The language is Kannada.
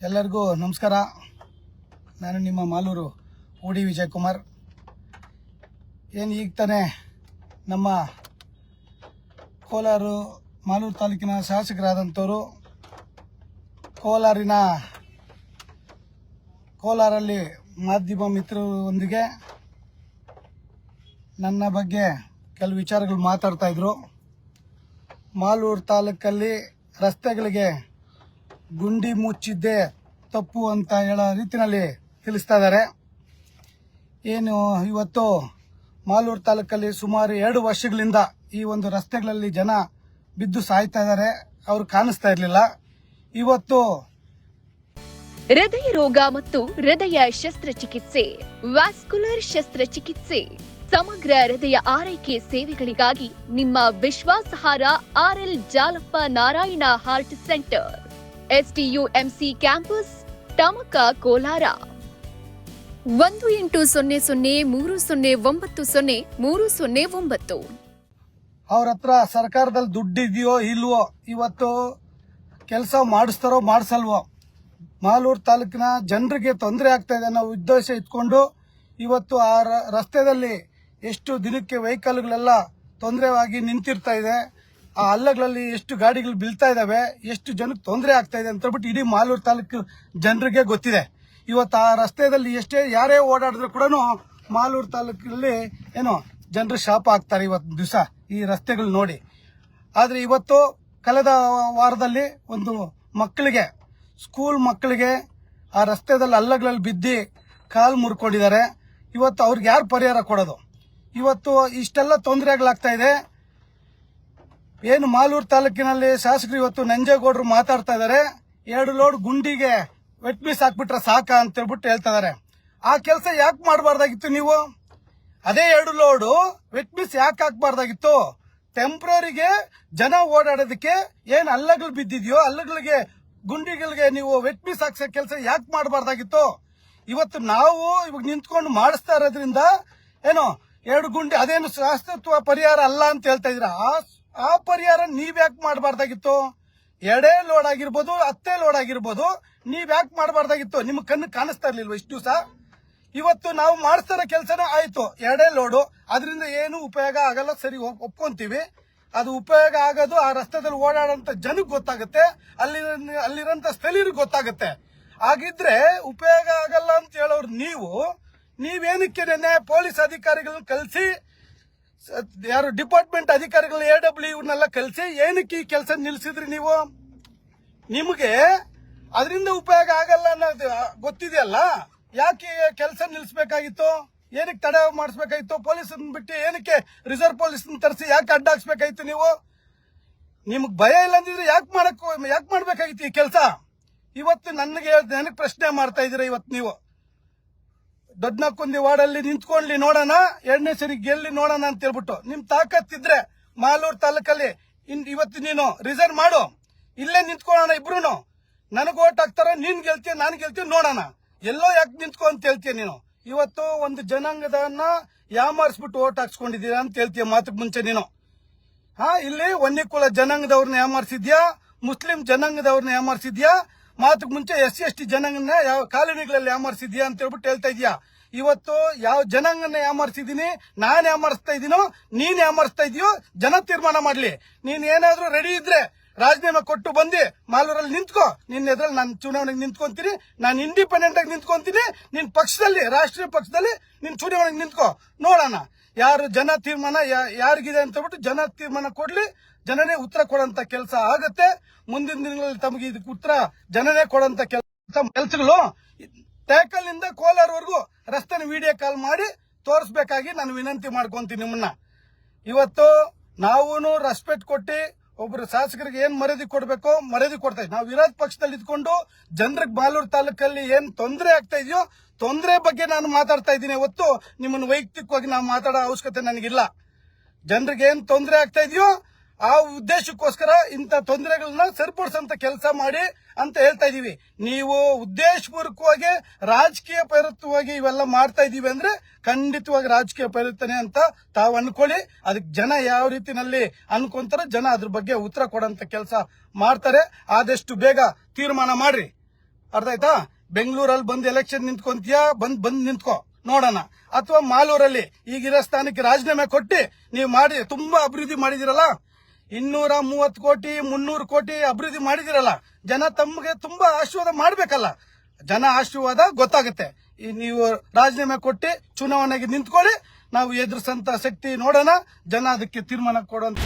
ಎಲ್ಲರಿಗೂ ನಮಸ್ಕಾರ. ನಾನು ನಿಮ್ಮ ಮಾಲೂರು ಉಡಿ ವಿಜಯ್ ಕುಮಾರ್. ಈಗ ತಾನೇ ನಮ್ಮ ಮಾಲೂರು ತಾಲೂಕಿನ ಶಾಸಕರಾದಂಥವರು ಕೋಲಾರಲ್ಲಿ ಮಾಧ್ಯಮ ಮಿತ್ರರೊಂದಿಗೆ ನನ್ನ ಬಗ್ಗೆ ಕೆಲವು ವಿಚಾರಗಳು ಮಾತಾಡ್ತಾ ಇದ್ರು. ಮಾಲೂರು ತಾಲೂಕಲ್ಲಿ ರಸ್ತೆಗಳಿಗೆ ಗುಂಡಿ ಮುಚ್ಚಿದ್ದೇ ತಪ್ಪು ಅಂತ ಹೇಳೋ ರೀತಿಯಲ್ಲಿ ತಿಳಿಸ್ತಾ ಇದ್ದಾರೆ. ಇವತ್ತು ಮಾಲೂರು ತಾಲೂಕಲ್ಲಿ ಸುಮಾರು 2 ವರ್ಷಗಳಿಂದ ಈ ಒಂದು ರಸ್ತೆಗಳಲ್ಲಿ ಜನ ಬಿದ್ದು ಸಾಯ್ತಾ ಇದ್ದಾರೆ. ಅವ್ರು ಕಾಣಿಸ್ತಾ ಇರಲಿಲ್ಲ. ಇವತ್ತು ಹೃದಯ ರೋಗ ಮತ್ತು ಹೃದಯ ಶಸ್ತ್ರಚಿಕಿತ್ಸೆ, ವ್ಯಾಸ್ಕ್ಯುಲರ್ ಶಸ್ತ್ರಚಿಕಿತ್ಸೆ, ಸಮಗ್ರ ಹೃದಯ ಆರೈಕೆ ಸೇವೆಗಳಿಗಾಗಿ ನಿಮ್ಮ ವಿಶ್ವಾಸಾರ್ಹ RL Jalappa Narayana heart centre, STUMC campus, Tamaka, Kolar. 180030090309. ಅವ್ರ ಹತ್ರ ಸರ್ಕಾರದಲ್ಲಿ ದುಡ್ಡಿದೆಯೋ ಇಲ್ವೋ, ಇವತ್ತು ಕೆಲಸ ಮಾಡಿಸ್ತಾರೋ ಮಾಡಿಸಲ್ವೋ, ಮಾಲೂರು ತಾಲೂಕಿನ ಜನರಿಗೆ ತೊಂದರೆ ಆಗ್ತಾ ಇದೆ ಅನ್ನೋ ಉದ್ದೇಶ ಇಟ್ಕೊಂಡು ಇವತ್ತು ಆ ರಸ್ತೆಯಲ್ಲಿ ಎಷ್ಟು ದಿನಕ್ಕೆ ವೆಹಿಕಲ್ಗಳೆಲ್ಲ ತೊಂದರೆಯಾಗಿ ನಿಂತಿರ್ತಾ ಇದೆ, ಆ ಹಳ್ಳಗಳಲ್ಲಿ ಎಷ್ಟು ಗಾಡಿಗಳು ಬೀಳ್ತಾ ಇದಾವೆ, ಎಷ್ಟು ಜನಕ್ಕೆ ತೊಂದರೆ ಆಗ್ತಾ ಇದೆ ಅಂತ ಹೇಳ್ಬಿಟ್ಟು ಇಡೀ ಮಾಲೂರು ತಾಲೂಕು ಜನರಿಗೆ ಗೊತ್ತಿದೆ. ಇವತ್ತು ಆ ರಸ್ತೆಯಲ್ಲಿ ಯಾರೇ ಓಡಾಡಿದ್ರು ಕೂಡ ಮಾಲೂರು ತಾಲೂಕಲ್ಲಿ ಜನರು ಶಾಪ ಆಗ್ತಾರೆ ಇವತ್ತು ದಿವಸ ಈ ರಸ್ತೆಗಳು ನೋಡಿ. ಆದ್ರೆ ಇವತ್ತು ಕಳೆದ ವಾರದಲ್ಲಿ ಒಂದು ಸ್ಕೂಲ್ ಮಕ್ಕಳಿಗೆ ಆ ರಸ್ತೆದಲ್ಲಿ ಹಳ್ಳಗಳಲ್ಲಿ ಬಿದ್ದು ಕಾಲು ಮುರ್ಕೊಂಡಿದ್ದಾರೆ. ಇವತ್ತು ಅವ್ರಿಗೆ ಯಾರು ಪರಿಹಾರ ಕೊಡೋದು? ಇವತ್ತು ಇಷ್ಟೆಲ್ಲ ತೊಂದರೆಗಳಾಗ್ತಾ ಇದೆ. ಮಾಲೂರು ತಾಲೂಕಿನಲ್ಲಿ ಶಾಸಕರು ಇವತ್ತು ನಂಜೇಗೌಡರು ಮಾತಾಡ್ತಾ ಇದ್ದಾರೆ, 2 ಲೋಡ್ ಗುಂಡಿಗೆ ವೆಟ್ ಮೀಸ್ ಹಾಕ್ಬಿಟ್ರೆ ಸಾಕ ಅಂತ ಹೇಳ್ಬಿಟ್ಟು ಹೇಳ್ತಾ ಇದಾರೆ. ಆ ಕೆಲಸ ಯಾಕೆ ಮಾಡಬಾರ್ದಾಗಿತ್ತು ನೀವು? ಅದೇ 2 ಲೋಡು ವೆಟ್ ಮೀಸ್ ಯಾಕೆ ಹಾಕ್ಬಾರ್ದಾಗಿತ್ತು? ಟೆಂಪ್ರರಿಗೆ ಜನ ಓಡಾಡೋದಕ್ಕೆ ಹಳ್ಳಗಳು ಬಿದ್ದಿದೆಯೋ ಹಳ್ಳಗಳಿಗೆ ಗುಂಡಿಗಳಿಗೆ ನೀವು ವೆಟ್ ಮೀಸ್ ಹಾಕ್ಸೋ ಕೆಲಸ ಯಾಕೆ ಮಾಡಬಾರ್ದಾಗಿತ್ತು? ಇವತ್ತು ನಾವು ಇವಾಗ ನಿಂತ್ಕೊಂಡು ಮಾಡಿಸ್ತಾ ಇರೋದ್ರಿಂದ 2 ಗುಂಡಿ ಅದೇನು ಶಾಶ್ವತ ಪರಿಹಾರ ಅಲ್ಲ ಅಂತ ಹೇಳ್ತಾ ಇದ್ರ. ಆ ಪರಿಹಾರ ನೀವ್ಯಾಕೆ ಮಾಡಬಾರ್ದಾಗಿತ್ತು? 2 ಲೋಡ್ ಆಗಿರ್ಬೋದು, 10 ಲೋಡ್ ಆಗಿರ್ಬೋದು, ನೀವ್ಯಾಕೆ ಮಾಡಬಾರ್ದಾಗಿತ್ತು? ನಿಮ್ ಕಣ್ಣು ಕಾಣಿಸ್ತಾ ಇರ್ಲಿಲ್ವ ಇಷ್ಟು ದಿವಸ? ಇವತ್ತು ನಾವು ಮಾಡಿಸ್ತಾರ ಕೆಲಸನ ಆಯ್ತು, 2 ಲೋಡು, ಅದರಿಂದ ಏನು ಉಪಯೋಗ ಆಗಲ್ಲ, ಸರಿ ಒಪ್ಕೊಂತೀವಿ. ಅದು ಉಪಯೋಗ ಆಗೋದು ಆ ರಸ್ತೆದಲ್ಲಿ ಓಡಾಡೋಂತ ಜನಕ್ಕೆ ಗೊತ್ತಾಗುತ್ತೆ, ಅಲ್ಲಿರಂತ ಸ್ಥಳೀಯರಿಗೆ ಗೊತ್ತಾಗುತ್ತೆ. ಹಾಗಿದ್ರೆ ಉಪಯೋಗ ಆಗಲ್ಲ ಅಂತ ಹೇಳೋರು ನೀವೇನಕ್ಕೆ ಪೊಲೀಸ್ ಅಧಿಕಾರಿಗಳನ್ನ ಕಳಿಸಿ, ಯಾರು ಡಿಪಾರ್ಟ್ಮೆಂಟ್ ಅಧಿಕಾರಿಗಳು AW ಇವನ್ನೆಲ್ಲ ಕಳಿಸಿ ಏನಕ್ಕೆ ಈ ಕೆಲಸ ನಿಲ್ಸಿದ್ರಿ ನೀವು? ನಿಮಗೆ ಅದರಿಂದ ಉಪಯೋಗ ಆಗಲ್ಲ ಅನ್ನೋದು ಗೊತ್ತಿದೆಯಲ್ಲ, ಯಾಕೆ ಕೆಲಸ ನಿಲ್ಸ್ಬೇಕಾಗಿತ್ತು? ಏನಕ್ಕೆ ತಡೆ ಮಾಡಿಸ್ಬೇಕಾಗಿತ್ತು? ಪೊಲೀಸನ್ನ ಬಿಟ್ಟು ಏನಕ್ಕೆ ರಿಸರ್ವ್ ಪೊಲೀಸನ್ನ ತರಿಸಿ ಯಾಕೆ ಅಡ್ಡ ಹಾಕ್ಸ್ಬೇಕಾಗಿತ್ತು ನೀವು? ನಿಮ್ಗೆ ಭಯ ಇಲ್ಲ ಅಂದಿದ್ರೆ ಯಾಕೆ ಮಾಡ್ಬೇಕಾಗಿತ್ತು ಈ ಕೆಲಸ? ಇವತ್ತು ನನಗೆ ಪ್ರಶ್ನೆ ಮಾಡ್ತಾ ಇದ್ದೀರಾ. ಇವತ್ತು ನೀವು ದೊಡ್ಡನಕ್ಕುಂದಿ ವಾರ್ಡಲ್ಲಿ ನಿಂತ್ಕೊಂಡ್ಲಿ ನೋಡೋಣ, 2ನೇ ಸರಿ ಗೆಲ್ಲಿ ನೋಡೋಣ ಅಂತ ಹೇಳ್ಬಿಟ್ಟು ನಿಮ್ ತಾಕತ್ತಿದ್ರೆ ಮಾಲೂರು ತಾಲೂಕಲ್ಲಿ ಇವತ್ತು ನೀನು ರಿಸೈನ್ ಮಾಡು, ಇಲ್ಲೇ ನಿಂತ್ಕೊಳ್ಳೋಣ ಇಬ್ರು. ನನಗೆ ಓಟ್ ಹಾಕ್ತಾರ, ನೀನ್ ಗೆಲ್ತೀಯ ನಾನು ಗೆಲ್ತೀವಿ, ನೋಡೋಣ. ಎಲ್ಲೋ ಯಾಕೆ ನಿಂತ್ಕೊ ಅಂತ ಹೇಳ್ತೀಯ ನೀನು? ಇವತ್ತು ಒಂದು ಜನಾಂಗದನ್ನ ಯಾಮಾರಿಸ್ಬಿಟ್ಟು ಓಟ್ ಹಾಕ್ಸ್ಕೊಂಡಿದ್ದೀರಾ ಅಂತ ಹೇಳ್ತೀಯ ಮಾತಕ್ಕೆ ಮುಂಚೆ ನೀನು. ಇಲ್ಲಿ ವನ್ಯಕುಲ ಜನಾಂಗದವ್ರನ್ನ ಯಾಮಾರಿಸಿದ್ಯಾ, ಮುಸ್ಲಿಂ ಜನಾಂಗದವ್ರನ್ನ ಯಾಮಾರಿಸಿದ್ಯಾ, ಮಾತಕ್ಕೆ ಮುಂಚೆ SC/ST ಜನಾಂಗನ ಯಾವ ಕಾಲೋನಿಗಳಲ್ಲಿ ಯಾಮಾರಿಸಿದ್ಯಾ ಅಂತ ಹೇಳ್ಬಿಟ್ಟು ಹೇಳ್ತಾ ಇದೀಯಾ. ಇವತ್ತು ಯಾವ ಜನಾಂಗನ ಯಾಮಾರಿಸಿದೀನಿ, ನಾನ್ ಯಾಮಾರಿಸ್ತಾ ಇದೀನೋ ನೀನ್ ಯಾಮಾರಿಸ್ತಾ ಇದೀಯೋ ಜನ ತೀರ್ಮಾನ ಮಾಡ್ಲಿ. ನೀನ್ ಏನಾದ್ರೂ ರೆಡಿ ಇದ್ರೆ ರಾಜೀನಾಮೆ ಕೊಟ್ಟು ಬಂದು ಮಾಲೂರಲ್ಲಿ ನಿಂತ್ಕೋ. ನಿನ್ನ ಎದುರಲ್ಲಿ ನಾನು ಚುನಾವಣೆಗೆ ನಿಂತ್ಕೊಂತೀನಿ, ನಾನು ಇಂಡಿಪೆಂಡೆಂಟ್ ಆಗಿ ನಿಂತ್ಕೊಂತೀನಿ. ನಿನ್ ಪಕ್ಷದಲ್ಲಿ, ರಾಷ್ಟ್ರೀಯ ಪಕ್ಷದಲ್ಲಿ ನೀನ್ ಚುನಾವಣೆಗೆ ನಿಂತ್ಕೋ, ನೋಡೋಣ ಯಾರು ಜನ ತೀರ್ಮಾನ ಯಾರಿಗಿದೆ ಅಂತ ಹೇಳ್ಬಿಟ್ಟು ಜನ ತೀರ್ಮಾನ ಕೊಡ್ಲಿ. ಜನನೇ ಉತ್ತರ ಕೊಡೋಂತ ಕೆಲಸ ಆಗತ್ತೆ. ಮುಂದಿನ ದಿನಗಳಲ್ಲಿ ತಮಗೆ ಇದಕ್ಕೆ ಉತ್ತರ ಜನನೇ ಕೊಡೋಂತ ಕೆಲಸಗಳು ಟ್ಯಾಕಲ್ ನಿಂದ ಕೋಲಾರವರೆಗೂ ರಸ್ತೆನ ವಿಡಿಯೋ ಕಾಲ್ ಮಾಡಿ ತೋರಿಸಬೇಕಾಗಿ ನಾನು ವಿನಂತಿ ಮಾಡ್ಕೊಂತೀನಿ ನಿಮ್ಮನ್ನ. ಇವತ್ತು ನಾವು ರೆಸ್ಪೆಕ್ಟ್ ಕೊಟ್ಟು ಒಬ್ರು ಶಾಸಕರಿಗೆ ಏನ್ ಮರ್ಯಾದೆ ಕೊಡ್ಬೇಕೋ ಮರ್ಯಾದೆ ಕೊಡ್ತಾ ಇದ್ದೀವಿ. ನಾವು ವಿರೋಧ ಪಕ್ಷದಲ್ಲಿ ಇದ್ಕೊಂಡು ಜನರಿಗೆ ಮಾಲೂರು ತಾಲೂಕಲ್ಲಿ ಏನ್ ತೊಂದರೆ ಆಗ್ತಾ ಇದೆಯೋ ತೊಂದರೆ ಬಗ್ಗೆ ನಾನು ಮಾತಾಡ್ತಾ ಇದ್ದೀನಿ. ಹೊತ್ತು ನಿಮ್ಮನ್ನು ವೈಯಕ್ತಿಕವಾಗಿ ನಾವು ಮಾತಾಡೋ ಅವಶ್ಯಕತೆ ನನಗಿಲ್ಲ. ಜನರಿಗೆ ಏನ್ ತೊಂದರೆ ಆಗ್ತಾ ಇದೆಯೋ ಆ ಉದ್ದೇಶಕ್ಕೋಸ್ಕರ ಇಂಥ ತೊಂದರೆಗಳನ್ನ ಸರಿಪಡಿಸಂತ ಕೆಲಸ ಮಾಡಿ ಅಂತ ಹೇಳ್ತಾ ಇದೀವಿ. ನೀವು ಉದ್ದೇಶಪೂರ್ವಕವಾಗಿ ರಾಜಕೀಯ ಪ್ರೇರಿತವಾಗಿ ಇವೆಲ್ಲ ಮಾಡ್ತಾ ಇದೀವಿ ಅಂದ್ರೆ ಖಂಡಿತವಾಗಿ ರಾಜಕೀಯ ಪ್ರೇರಿತನೆ ಅಂತ ತಾವು ಅನ್ಕೊಳ್ಳಿ. ಅದಕ್ಕೆ ಜನ ಯಾವ ರೀತಿನಲ್ಲಿ ಅನ್ಕೊಂತಾರೆ, ಜನ ಅದ್ರ ಬಗ್ಗೆ ಉತ್ತರ ಕೊಡಂತ ಕೆಲಸ ಮಾಡ್ತಾರೆ. ಆದಷ್ಟು ಬೇಗ ತೀರ್ಮಾನ ಮಾಡ್ರಿ. ಅರ್ಥ ಆಯ್ತಾ? ಬೆಂಗಳೂರಲ್ಲಿ ಬಂದ್ ಎಲೆಕ್ಷನ್ ನಿಂತ್ಕೊಂತೀಯಾ, ಬಂದ್ ನಿಂತ್ಕೋ ನೋಡೋಣ. ಅಥವಾ ಮಾಲೂರಲ್ಲಿ ಈಗಿರೋ ಸ್ಥಾನಕ್ಕೆ ರಾಜೀನಾಮೆ ಕೊಟ್ಟು ನೀವು ಮಾಡಿ ತುಂಬಾ ಅಭಿವೃದ್ಧಿ ಮಾಡಿದಿರಲ್ಲ, 230 ಕೋಟಿ 300 ಕೋಟಿ ಅಭಿವೃದ್ಧಿ ಮಾಡಿದಿರಲ್ಲ, ಜನ ತಮ್ಗೆ ತುಂಬಾ ಆಶೀರ್ವಾದ ಮಾಡ್ಬೇಕಲ್ಲ. ಜನ ಆಶೀರ್ವಾದ ಗೊತ್ತಾಗುತ್ತೆ. ನೀವು ರಾಜೀನಾಮೆ ಕೊಟ್ಟು ಚುನಾವಣೆಗೆ ನಿಂತ್ಕೊಳ್ಳಿ, ನಾವು ಎದುರಿಸಂತ ಶಕ್ತಿ ನೋಡೋಣ, ಜನ ಅದಕ್ಕೆ ತೀರ್ಮಾನ ಕೊಡೋಂತ